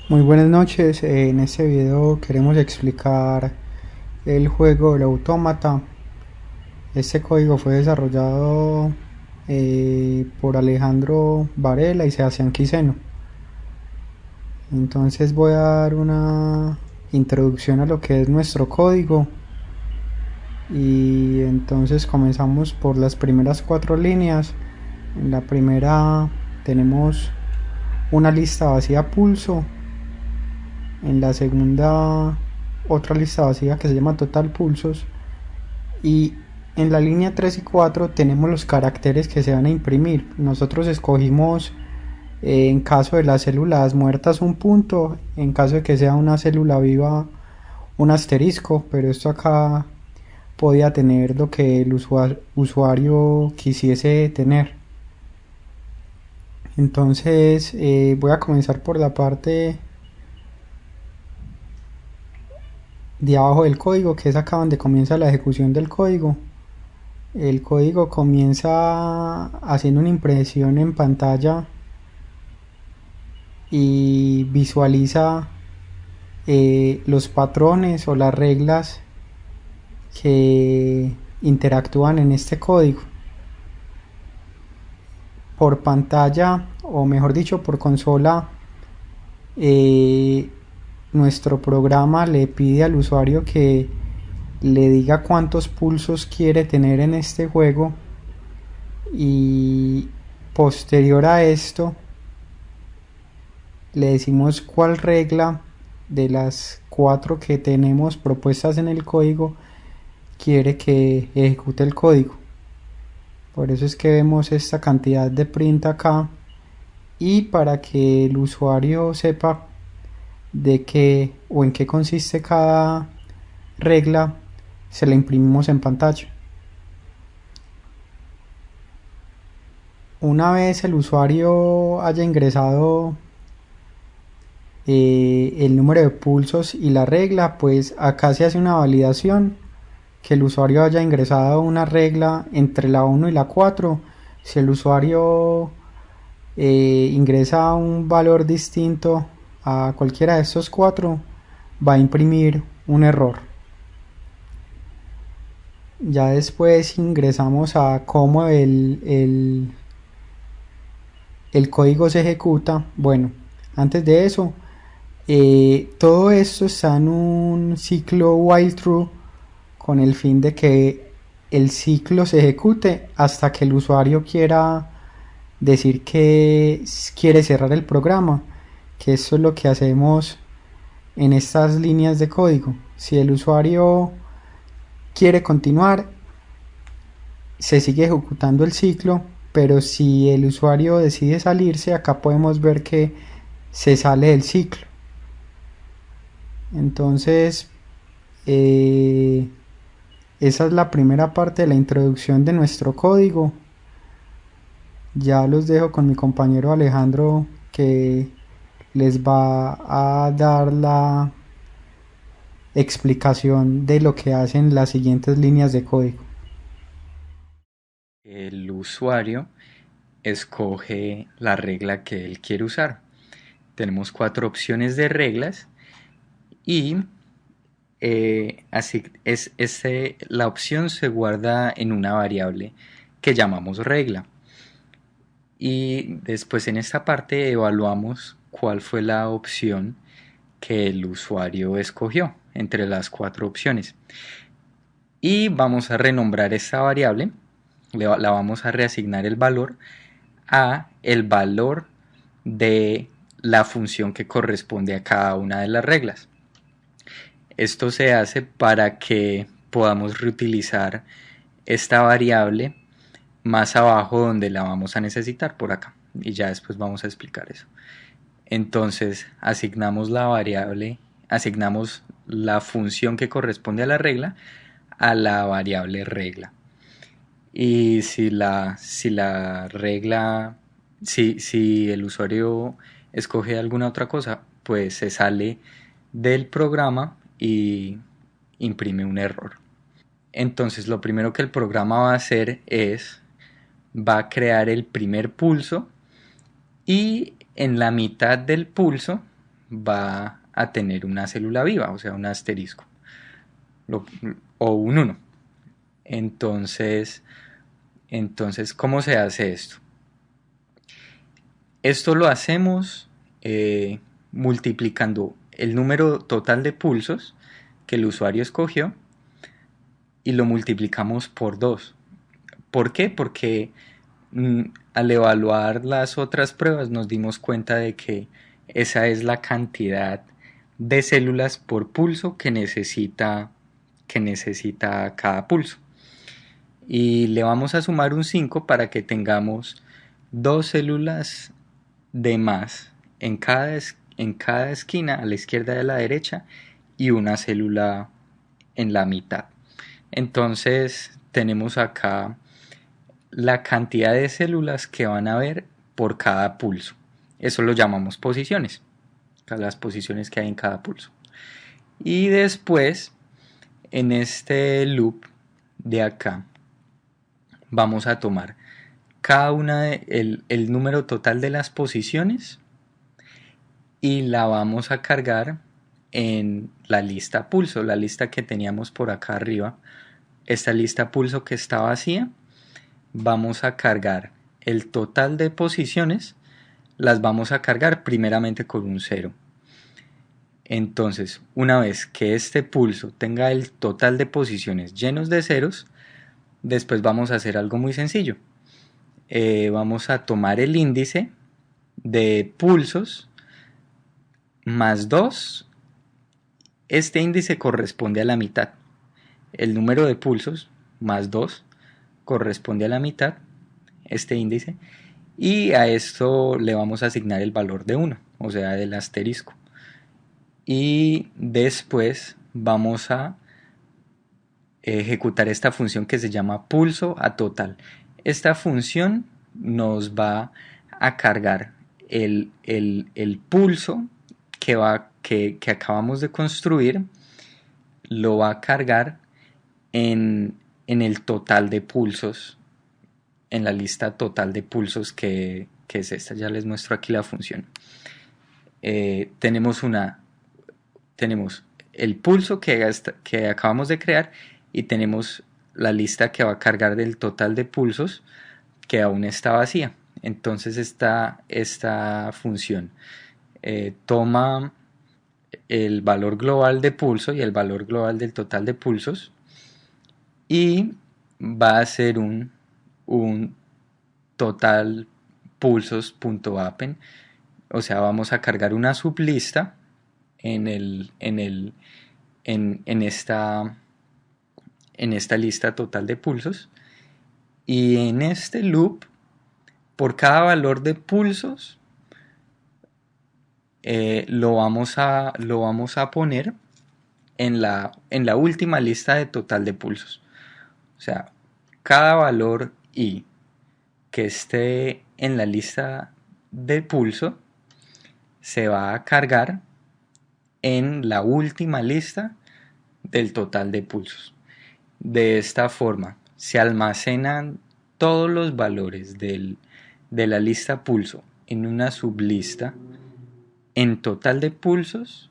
Muy buenas noches, en este video queremos explicar el juego del autómata. Este código fue desarrollado por Alejandro Varela y Sebastián Quiseno. Entonces voy a dar una introducción a lo que es nuestro código y entonces comenzamos por las primeras cuatro líneas. En la primera tenemos una lista vacía pulso. En la segunda otra lista vacía que se llama total pulsos, y en la línea 3 y 4 tenemos los caracteres que se van a imprimir. Nosotros escogimos en caso de las células muertas un punto, en caso de que sea una célula viva un asterisco, pero esto acá podía tener lo que el usuario quisiese tener. Entonces voy a comenzar por la parte de abajo del código, que es acá donde comienza la ejecución del código. El código comienza haciendo una impresión en pantalla y visualiza los patrones o las reglas que interactúan en este código. Por pantalla, o mejor dicho por consola, nuestro programa le pide al usuario que le diga cuántos pulsos quiere tener en este juego, y posterior a esto le decimos cuál regla de las cuatro que tenemos propuestas en el código quiere que ejecute el código. Por eso es que vemos esta cantidad de print acá, y para que el usuario sepa de qué o en qué consiste cada regla, se la imprimimos en pantalla. Una vez el usuario haya ingresado el número de pulsos y la regla, pues acá se hace una validación que el usuario haya ingresado una regla entre la 1 y la 4. Si el usuario ingresa un valor distinto a cualquiera de estos cuatro, va a imprimir un error. Ya después ingresamos a cómo el código se ejecuta. Bueno, antes de eso, todo esto está en un ciclo while true, con el fin de que el ciclo se ejecute hasta que el usuario quiera decir que quiere cerrar el programa, que eso es lo que hacemos en estas líneas de código. Si el usuario quiere continuar, se sigue ejecutando el ciclo, pero si el usuario decide salirse, acá podemos ver que se sale del ciclo. Entonces, esa es la primera parte de la introducción de nuestro código. Ya los dejo con mi compañero Alejandro, que les va a dar la explicación de lo que hacen las siguientes líneas de código. El usuario escoge la regla que él quiere usar. Tenemos cuatro opciones de reglas y la opción se guarda en una variable que llamamos regla. Y después en esta parte evaluamos cuál fue la opción que el usuario escogió entre las cuatro opciones. Y vamos a renombrar esta variable, la vamos a reasignar el valor a el valor de la función que corresponde a cada una de las reglas. Esto se hace para que podamos reutilizar esta variable más abajo donde la vamos a necesitar, por acá, y ya después vamos a explicar eso. Entonces asignamos la función que corresponde a la regla a la variable regla. Y si el usuario escoge alguna otra cosa, pues se sale del programa y imprime un error. Entonces lo primero que el programa va a hacer va a crear el primer pulso, y en la mitad del pulso va a tener una célula viva, o sea, un asterisco o un uno. Entonces, ¿cómo se hace esto? Esto lo hacemos multiplicando el número total de pulsos que el usuario escogió y lo multiplicamos por 2. ¿Por qué? Porque al evaluar las otras pruebas nos dimos cuenta de que esa es la cantidad de células por pulso que necesita cada pulso. Y le vamos a sumar un 5 para que tengamos 2 células de más en cada esquina, a la izquierda y a la derecha, y una célula en la mitad. Entonces tenemos acá la cantidad de células que van a haber por cada pulso. Eso lo llamamos posiciones, las posiciones que hay en cada pulso. Y después, en este loop de acá, vamos a tomar cada una el número total de las posiciones y la vamos a cargar en la lista pulso, la lista que teníamos por acá arriba. Esta lista pulso que está vacía, vamos a cargar el total de posiciones, las vamos a cargar primeramente con un 0. Entonces, una vez que este pulso tenga el total de posiciones llenos de ceros, después vamos a hacer algo muy sencillo. Vamos a tomar el índice de pulsos más 2. Este índice corresponde a la mitad. El número de pulsos más 2 corresponde a la mitad, este índice, y a esto le vamos a asignar el valor de 1, o sea, del asterisco. Y después vamos a ejecutar esta función que se llama pulso a total. Esta función nos va a cargar el pulso que acabamos de construir, lo va a cargar en el total de pulsos, en la lista total de pulsos que es esta. Ya les muestro aquí la función. Tenemos el pulso que acabamos de crear y tenemos la lista que va a cargar del total de pulsos que aún está vacía. Entonces esta función toma el valor global de pulso y el valor global del total de pulsos y va a hacer un total pulsos.append. O sea, vamos a cargar una sublista en esta lista total de pulsos, y en este loop, por cada valor de pulsos, lo vamos a poner en la última lista de total de pulsos. O sea, cada valor i que esté en la lista de pulso se va a cargar en la última lista del total de pulsos. De esta forma se almacenan todos los valores de la lista pulso en una sublista en total de pulsos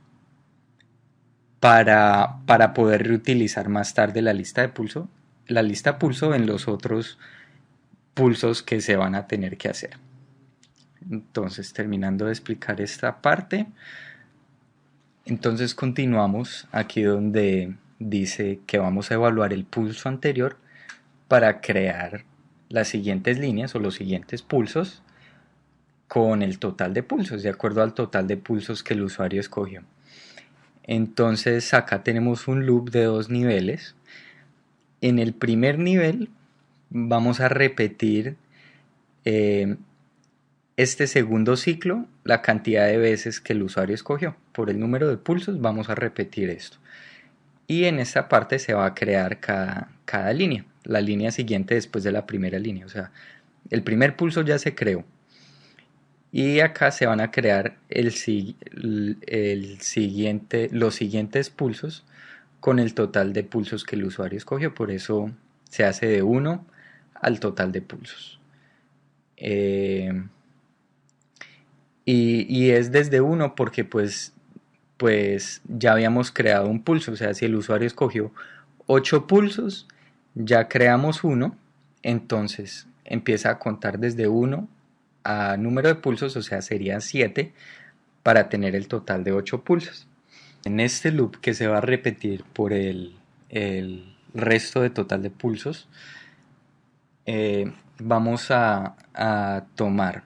para poder reutilizar más tarde la lista pulso en los otros pulsos que se van a tener que hacer. Entonces, terminando de explicar esta parte, entonces continuamos aquí donde dice que vamos a evaluar el pulso anterior para crear las siguientes líneas o los siguientes pulsos con el total de pulsos, de acuerdo al total de pulsos que el usuario escogió. Entonces acá tenemos un loop de 2 niveles. En el primer nivel vamos a repetir este segundo ciclo la cantidad de veces que el usuario escogió. Por el número de pulsos vamos a repetir esto. Y en esta parte se va a crear cada línea, la línea siguiente después de la primera línea. O sea, el primer pulso ya se creó. Y acá se van a crear los siguientes pulsos con el total de pulsos que el usuario escogió. Por eso se hace de 1 al total de pulsos. y es desde uno porque pues ya habíamos creado un pulso. O sea, si el usuario escogió 8 pulsos, ya creamos uno, entonces empieza a contar desde uno a número de pulsos, o sea, serían 7 para tener el total de 8 pulsos. En este loop que se va a repetir por el resto de total de pulsos, vamos a tomar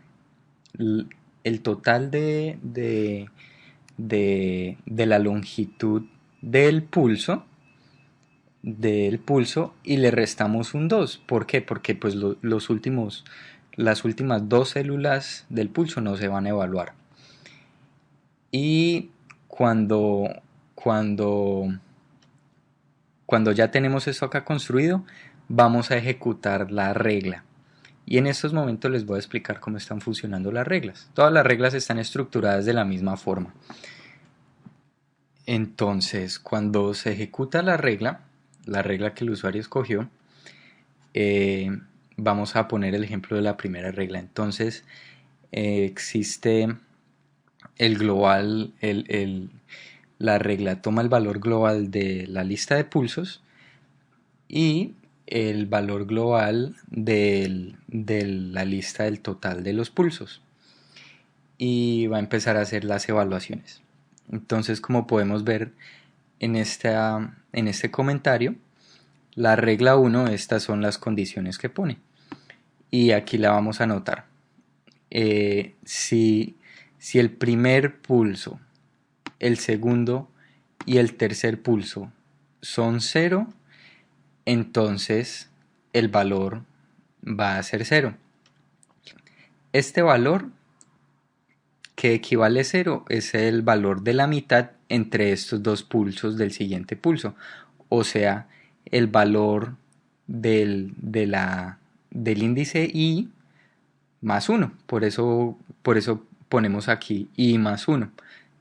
el total de la longitud del pulso y le restamos un 2. ¿Por qué? Porque pues las últimas dos células del pulso no se van a evaluar. Y cuando, cuando, cuando ya tenemos esto acá construido, vamos a ejecutar la regla. Y en estos momentos les voy a explicar cómo están funcionando las reglas. Todas las reglas están estructuradas de la misma forma. Entonces, cuando se ejecuta la regla que el usuario escogió, vamos a poner el ejemplo de la primera regla. Entonces, existe el global, la regla toma el valor global de la lista de pulsos y el valor global de la lista del total de los pulsos y va a empezar a hacer las evaluaciones. Entonces, como podemos ver en este comentario, la regla 1, estas son las condiciones que pone y aquí la vamos a anotar. Si el primer pulso, el segundo y el tercer pulso son 0, entonces el valor va a ser 0. Este valor que equivale a 0 es el valor de la mitad entre estos dos pulsos del siguiente pulso, o sea, el valor del índice i más 1. Por eso ponemos aquí i más 1,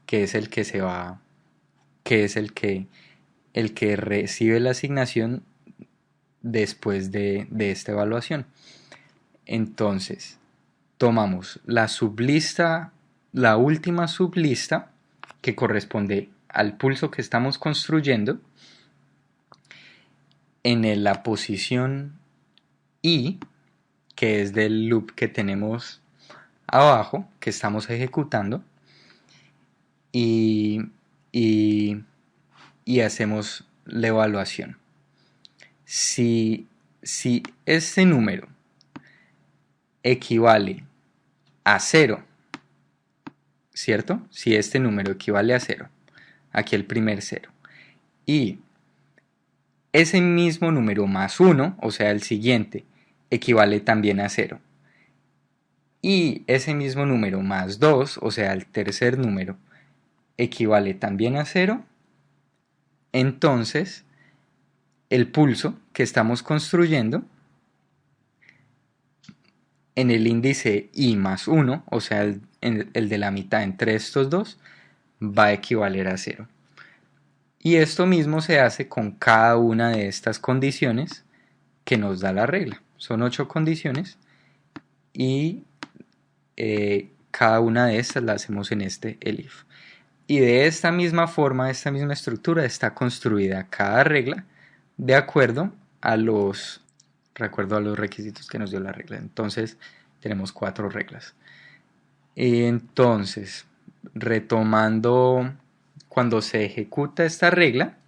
que es el que se va, que es el que recibe la asignación después de esta evaluación. Entonces, tomamos la sublista, la última sublista, que corresponde al pulso que estamos construyendo, en la posición i, que es del loop que tenemos abajo, que estamos ejecutando, y, y, y hacemos la evaluación. Si este número equivale a 0, ¿cierto? Si este número equivale a 0, aquí el primer 0, y ese mismo número más 1, o sea el siguiente, equivale también a 0, y ese mismo número más 2, o sea el tercer número, equivale también a 0, entonces el pulso que estamos construyendo en el índice i más 1, o sea el de la mitad entre estos dos, va a equivaler a 0. Y esto mismo se hace con cada una de estas condiciones que nos da la regla. Son 8 condiciones y cada una de estas la hacemos en este elif. Y de esta misma forma, de esta misma estructura, está construida cada regla de acuerdo a los requisitos que nos dio la regla. Entonces tenemos 4 reglas. Entonces, retomando, cuando se ejecuta esta regla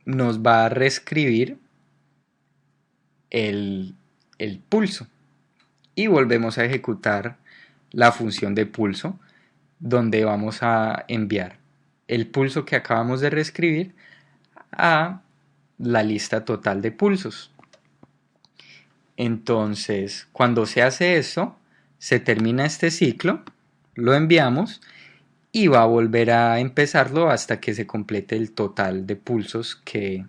nos va a reescribir el pulso y volvemos a ejecutar la función de pulso, donde vamos a enviar el pulso que acabamos de reescribir a la lista total de pulsos. Entonces, cuando se hace eso, se termina este ciclo, lo enviamos y va a volver a empezarlo hasta que se complete el total de pulsos que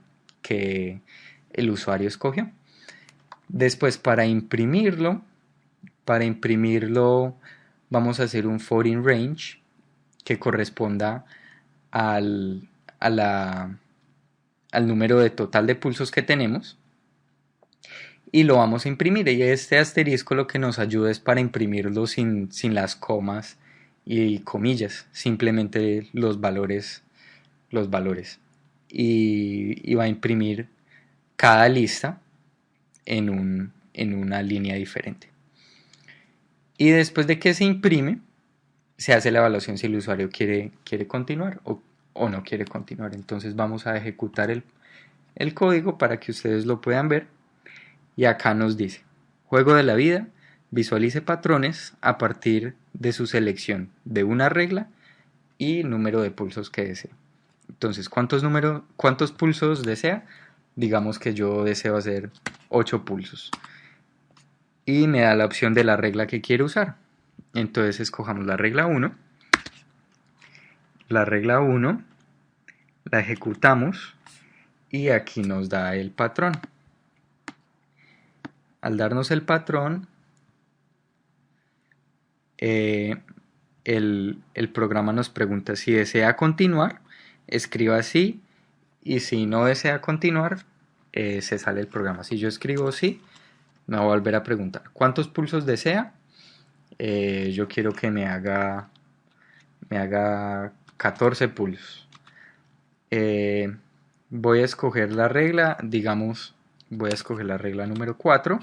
el usuario escogió. Después, para imprimirlo vamos a hacer un foreign range que corresponda al número de total de pulsos que tenemos, y lo vamos a imprimir. Y este asterisco lo que nos ayuda es para imprimirlo sin las comas y comillas, simplemente los valores. Y va a imprimir cada lista en una línea diferente. Y después de que se imprime, se hace la evaluación si el usuario quiere continuar o no quiere continuar. Entonces vamos a ejecutar el código para que ustedes lo puedan ver. Y acá nos dice, juego de la vida, visualice patrones a partir de su selección de una regla y número de pulsos que desee. Entonces, ¿cuántos pulsos desea? Digamos que yo deseo hacer 8 pulsos. Y me da la opción de la regla que quiero usar. Entonces escojamos la regla 1. La regla 1 la ejecutamos y aquí nos da el patrón. Al darnos el patrón, el programa nos pregunta si desea continuar, escriba sí, y si no desea continuar, se sale el programa. Si yo escribo sí, me va a volver a preguntar ¿cuántos pulsos desea? Yo quiero que me haga 14 pulsos. Voy a escoger la regla, digamos, voy a escoger la regla número 4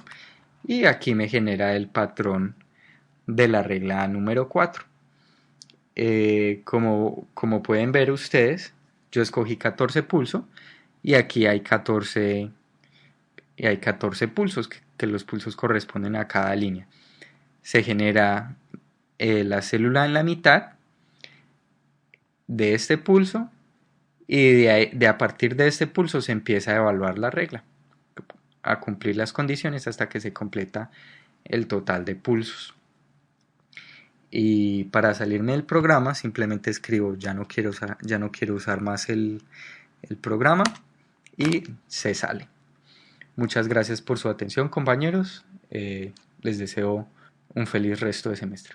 y aquí me genera el patrón de la regla número 4. Como pueden ver ustedes, yo escogí 14 pulsos y aquí hay 14 pulsos, que los pulsos corresponden a cada línea. Se genera la célula en la mitad de este pulso y a partir de este pulso se empieza a evaluar la regla, a cumplir las condiciones hasta que se completa el total de pulsos. Y para salirme del programa simplemente escribo ya no quiero usar más el programa y se sale. Muchas gracias por su atención, compañeros. Les deseo un feliz resto de semestre.